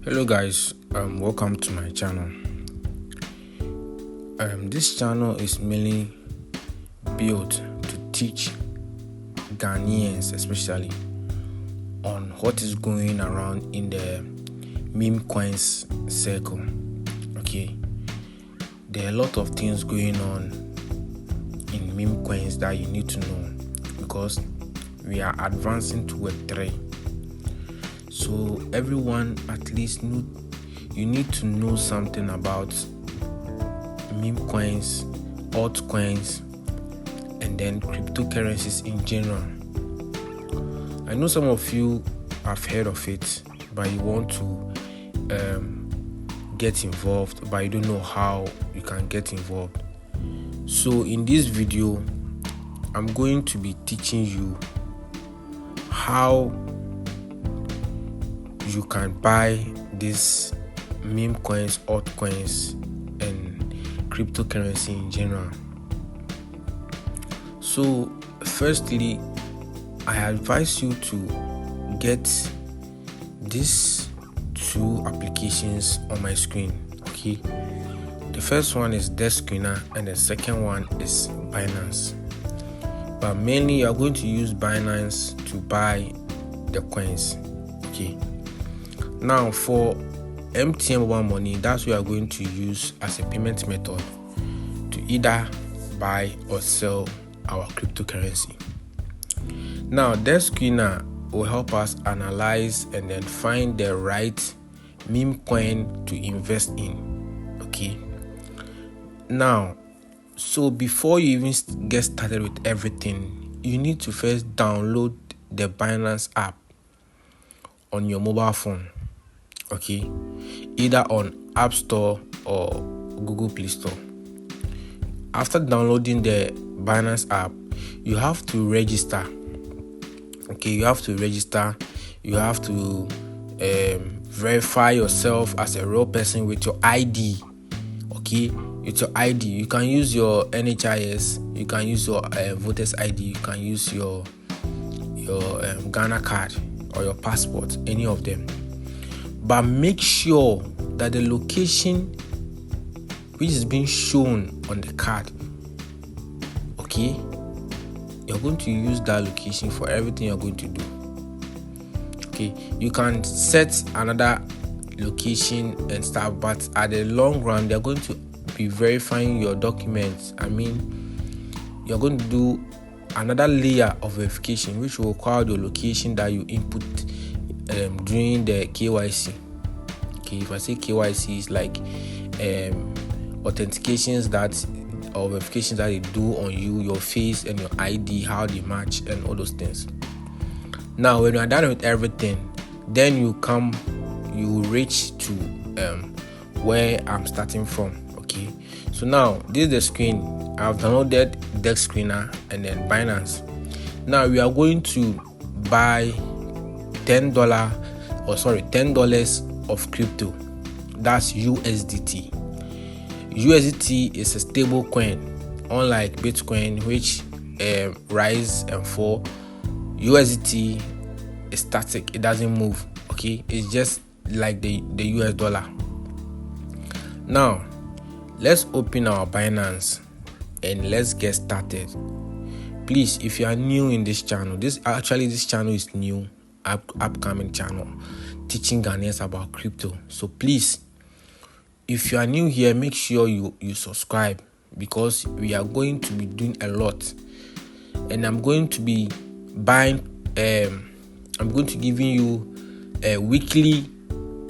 Hello guys, welcome to my channel. This channel is mainly built to teach Ghanaians especially on what is going around in the meme coins circle. Okay, there are a lot of things going on in meme coins that you need to know because we are advancing to Web3. So everyone at least you need to know something about meme coins, altcoins, and then cryptocurrencies in general. I know some of you have heard of it, but you want to get involved, but you don't know how you can get involved. So in this video, I'm going to be teaching you how you can buy these meme coins, altcoins, and cryptocurrency in general. So firstly, I advise you to get these two applications on my screen. Okay, the first one is Desk Screener and the second one is Binance, but mainly you are going to use Binance to buy the coins. Okay, now for MTN Mobile Money, that's what we are going to use as a payment method to either buy or sell our cryptocurrency. Now, Desk Screener will help us analyze and then find the right meme coin to invest in. Okay. Now, so before you even get started with everything, you need to first download the Binance app on your mobile phone. Okay, either on App Store or Google Play Store. After downloading the Binance app, you have to register. Okay, you have to register. You have to verify yourself as a real person with your ID. Okay, with your ID, you can use your NHIS, you can use your voters ID, you can use your Ghana card or your passport, any of them. But make sure that the location which is being shown on the card, okay, you're going to use that location for everything you're going to do. Okay, you can set another location and stuff, but at the long run, they're going to be verifying your documents. I mean, you're going to do another layer of verification, which will require the location that you input during the KYC. Okay, if I say KYC, is like authentications or verifications that they do on you, your face and your ID, how they match and all those things. Now, when you are done with everything, then you reach to where I'm starting from. Okay, so now this is the screen. I've downloaded Desk Screener and then Binance. Now we are going to buy $10 of crypto. That's USDT. USDT is a stable coin, unlike Bitcoin, which rise and fall. USDT is static, it doesn't move. Okay, it's just like the US dollar. Now let's open our Binance and let's get started. Please, if you are new in this channel, this channel is new, upcoming channel teaching Ghanaians about crypto. So please, if you are new here, make sure you subscribe, because we are going to be doing a lot, and I'm going to be I'm going to giving you weekly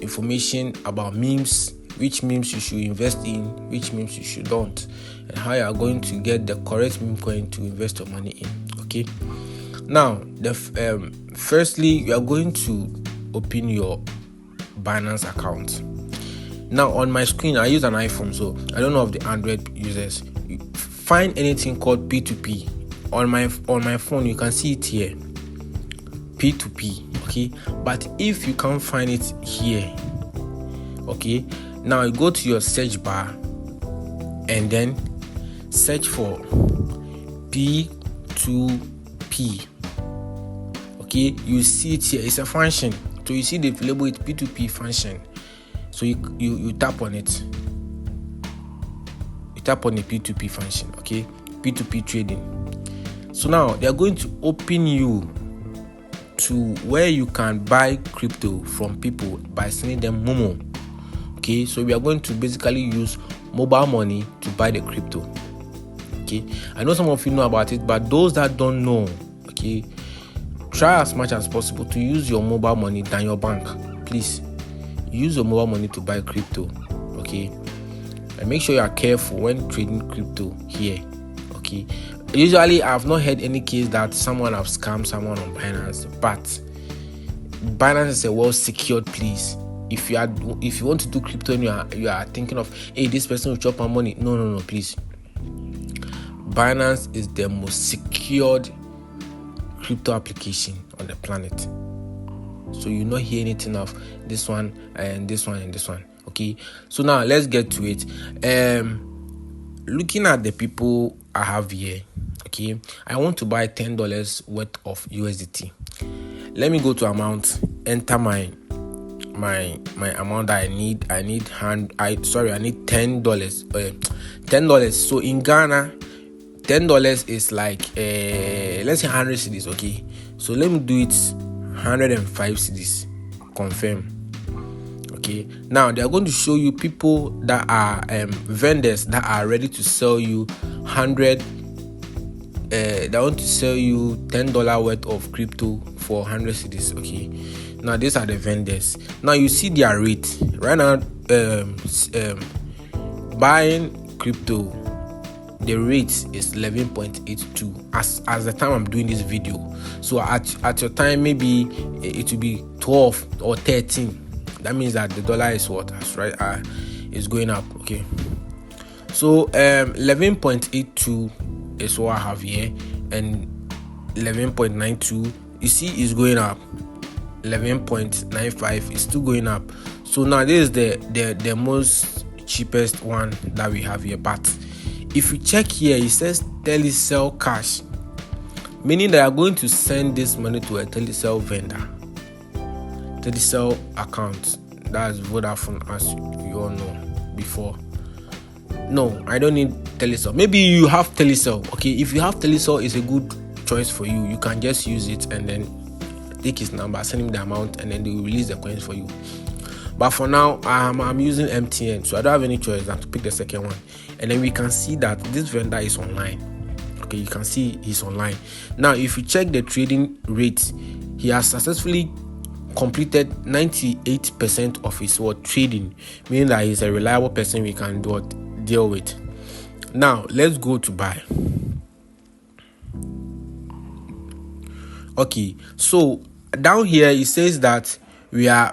information about memes, which memes you should invest in, which memes you should don't, and how you are going to get the correct meme coin to invest your money in. Okay, now firstly, you are going to open your Binance account. Now on my screen, I use an iPhone, so I don't know of the Android users. You find anything called P2P. On my phone, you can see it here, P2P. Okay, but if you can't find it here, okay, now you go to your search bar and then search for P2P. Okay, you see it here. It's a function. So you see they label it P2P function. So you tap on it. You tap on the P2P function, okay? P2P trading. So now they are going to open you to where you can buy crypto from people by sending them MoMo. Okay, so we are going to basically use mobile money to buy the crypto. Okay, I know some of you know about it, but those that don't know, okay, try as much as possible to use your mobile money than your bank. Please use your mobile money to buy crypto. Okay, and make sure you are careful when trading crypto here. Okay, usually I've not heard any case that someone have scammed someone on Binance, but Binance is a well secured place. If you want to do crypto and you are thinking of, hey, this person will chop my money, no, please. Binance is the most secured crypto application on the planet. So you not hear anything of this one and this one and this one. Okay, so now let's get to it. Looking at the people I have here, okay, I want to buy $10 worth of USDT. Let me go to amount, enter my amount that I need. I need $10. $10. So in Ghana, $10 is like let's say 100 cedis. Okay, so let me do it 105 cedis. Confirm. Okay, now they are going to show you people that are vendors that are ready to sell you 100. They want to sell you $10 worth of crypto for 100 cedis. Okay, now these are the vendors. Now you see their rate right now. Buying crypto, the rate is 11.82 as the time I'm doing this video. So at your time, maybe it will be 12 or 13. That means that the dollar is what? That's right, is going up. Okay, so 11.82 is what I have here, and 11.92 you see is going up. 11.95 is still going up. So now this is the most cheapest one that we have here. But if you check here, it says telecell cash, meaning they are going to send this money to a telecell vendor, telecell account. That's Vodafone, as you all know before. No, I don't need telecell. Maybe you have telecell. Okay, if you have telecell, it's a good choice for you. You can just use it and then take his number, send him the amount, and then they will release the coins for you. But for now, I'm using MTN, so I don't have any choice than to pick the second one. And then we can see that this vendor is online. Okay, you can see he's online. Now, if you check the trading rate, he has successfully completed 98% of his trading, meaning that he's a reliable person we can deal with. Now, let's go to buy. Okay, so down here it says that we are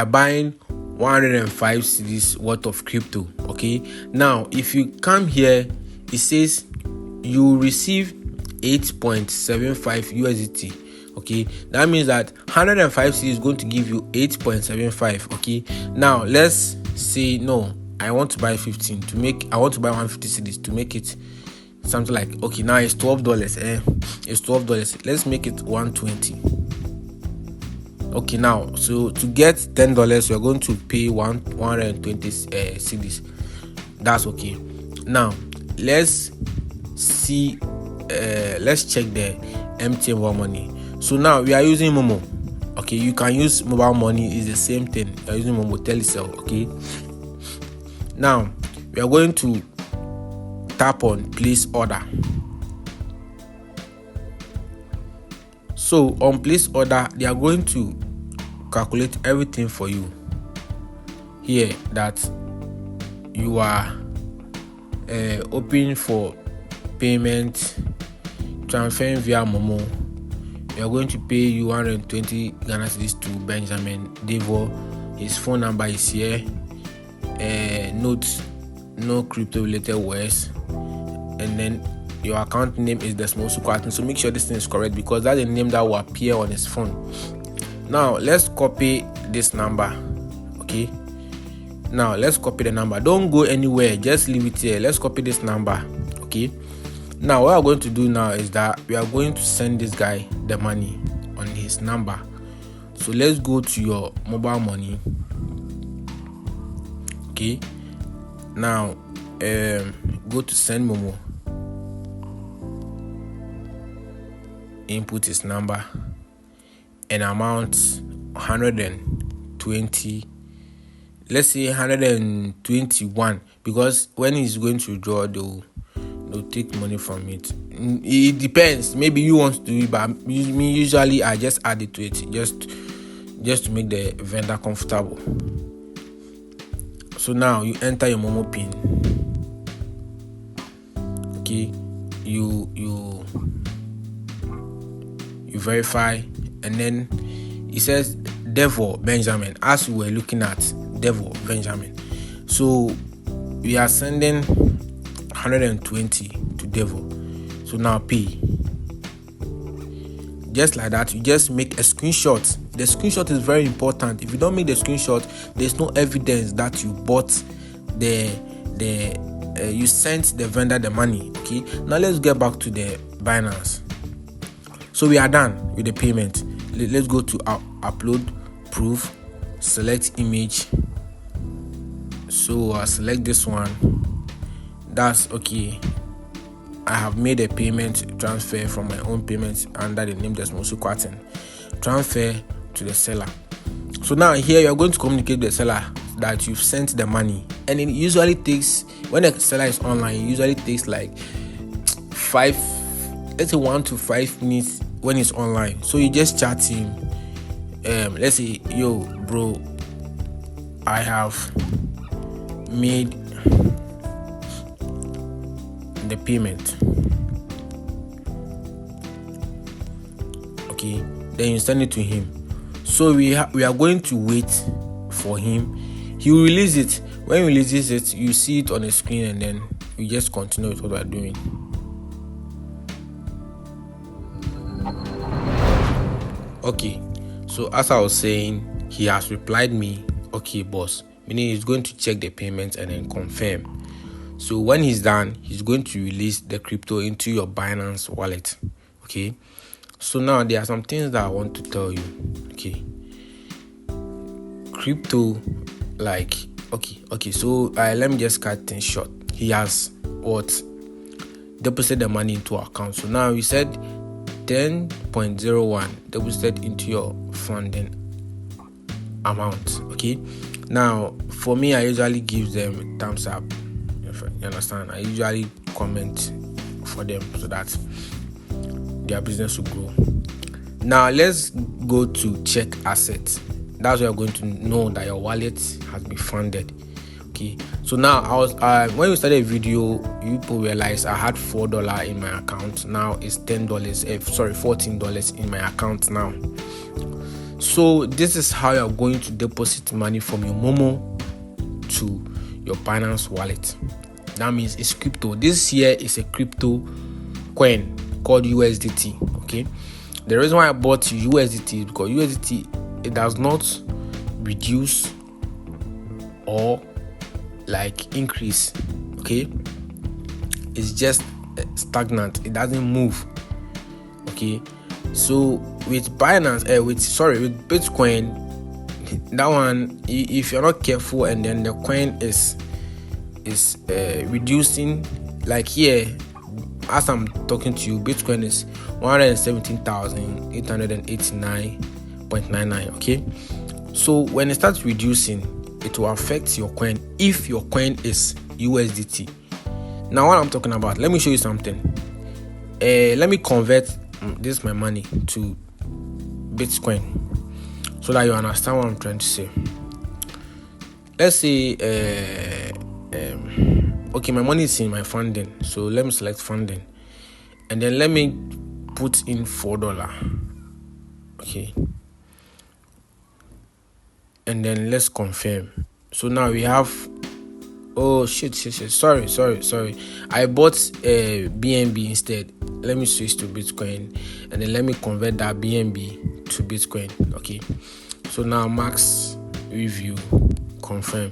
buying 105 cedis worth of crypto. Okay, now if you come here, it says you receive 8.75 USDT. Okay, that means that 105 cedis is going to give you 8.75. Okay, now let's say no, I want to buy 15 to make. I want to buy 150 cedis to make it something like, okay, now it's $12. It's $12. Let's make it 120. Okay, now so to get $10, you're going to pay 120 cedis. That's okay. Now let's see. Let's check the MTN Mobile Money. So now we are using MoMo. Okay, you can use mobile money. It's the same thing. You are using MoMo telecell. Okay. Now we are going to tap on place order. So on place order, they are going to calculate everything for you here, that you are open for payment, transferring via MoMo. You are going to pay you 120 Ghana cedis to Benjamin Devo. His phone number is here. Note, no crypto related words, and then your account name is the small Sukwatan. So make sure this thing is correct, because that's the name that will appear on his phone. Now let's copy this number. Okay, now let's copy the number. Don't go anywhere, just leave it here. Let's copy this number. Okay, now what we're going to do now is that we are going to send this guy the money on his number. So let's go to your mobile money. Okay, now go to send MoMo. Input his number and amount 120. Let's say 121, because when he's going to withdraw, they'll take money from it. It depends. Maybe you want to do it, but me usually I just add it to it just to make the vendor comfortable. So now you enter your MoMo pin. Okay, you verify, and then it says Devil Benjamin, as we were looking at Devil Benjamin. So we are sending 120 to Devil. So now pay. Just like that, you just make a screenshot. The screenshot is very important. If you don't make the screenshot, there's no evidence that you bought you sent the vendor the money. Okay, now let's get back to the Binance. So we are done with the payment. Let's go to upload proof, select image. So select this one. That's okay. I have made a payment transfer from my own payment under the name Desmosu Kwatin. Transfer to the seller. So now here you are going to communicate with the seller that you've sent the money, and it usually takes, when the seller is online, it usually takes like 1 to 5 minutes when it's online. So you just chat him. Let's say, yo bro, I have made the payment. Okay, then you send it to him. So we are going to wait for him. He will release it. When he releases it, you see it on the screen, and then we just continue with what we're doing. Okay, so as I was saying, he has replied me, okay boss, meaning he's going to check the payment and then confirm. So when he's done, he's going to release the crypto into your Binance wallet. Okay, so now there are some things that I want to tell you. Okay, crypto, like, okay, so let me just cut things short. He has deposited the money into our account. So now we said 10.01 deposited into your funding amount. Okay, now for me, I usually give them a thumbs up. If you understand, I usually comment for them so that their business will grow. Now let's go to check assets. That's where you're going to know that your wallet has been funded. Okay, so now I was when we started a video, you people realize I had $4 in my account. Now it's $14 in my account now. So this is how you're going to deposit money from your MoMo to your Binance wallet. That means it's crypto. This here is a crypto coin called USDT. Okay, the reason why I bought USDT is because USDT, it does not reduce or like increase. Okay, it's just stagnant. It doesn't move. Okay, so with Binance, with Bitcoin, that one, if you're not careful, and then the coin is reducing, like here as I'm talking to you, Bitcoin is 117,889.99. okay, so when it starts reducing, it will affect your coin if your coin is USDT. Now what I'm talking about, let me show you something. Let me convert this my money to Bitcoin so that you understand what I'm trying to say. Let's say okay, my money is in my funding, so let me select funding, and then let me put in $4. Okay, and then let's confirm. So now we have, oh shit, sorry, I bought BNB instead. Let me switch to Bitcoin, and then let me convert that BNB to Bitcoin. Okay, so now max review, confirm.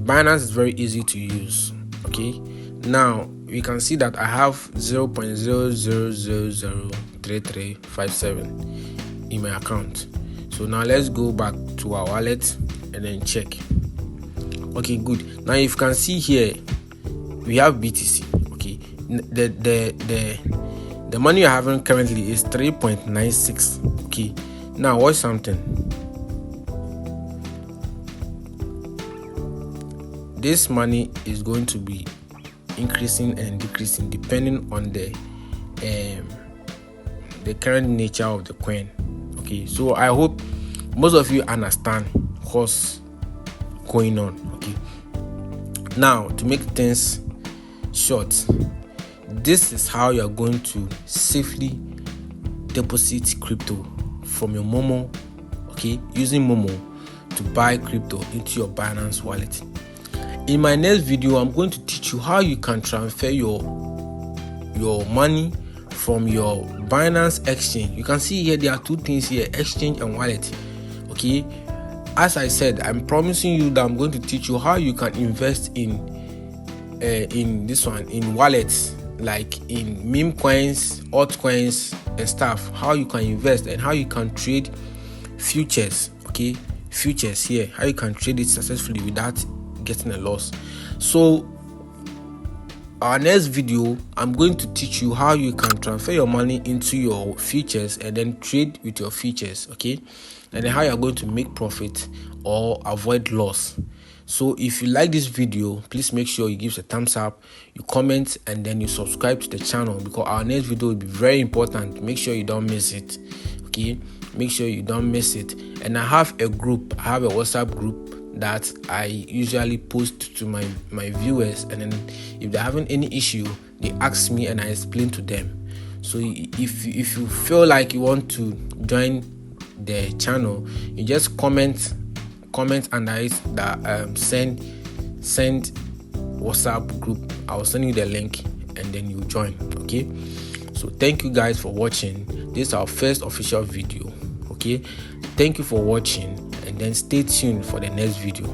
Binance is very easy to use. Okay, now we can see that I have 0.00003357 in my account. So now let's go back to our wallet and then check. Okay, good. Now if you can see here, we have BTC. Okay, the money you're having currently is 3.96. okay, now watch something. This money is going to be increasing and decreasing depending on the current nature of the coin. Okay, so I hope most of you understand what's going on. Okay, now to make things short, this is how you're going to safely deposit crypto from your MoMo, okay, using MoMo to buy crypto into your Binance wallet. In my next video, I'm going to teach you how you can transfer your money from your Binance exchange. You can see here there are two things here, exchange and wallet. Okay, as I said, I'm promising you that I'm going to teach you how you can invest in this one, in wallets, like in meme coins, altcoins and stuff. How you can invest and how you can trade futures. Okay, futures here, how you can trade it successfully without getting a loss. So our next video, I'm going to teach you how you can transfer your money into your futures and then trade with your futures. Okay, and then how you're going to make profit or avoid loss. So if you like this video, please make sure you give us a thumbs up, you comment, and then you subscribe to the channel, because our next video will be very important. Make sure you don't miss it. Okay, make sure you don't miss it. And I have a group, I have a WhatsApp group that I usually post to my viewers, and then if they're having any issue, they ask me and I explain to them. So if you feel like you want to join the channel, you just comment under it that send WhatsApp group. I'll send you the link and then you join. Okay, so thank you guys for watching. This is our first official video. Okay, thank you for watching, and then stay tuned for the next video.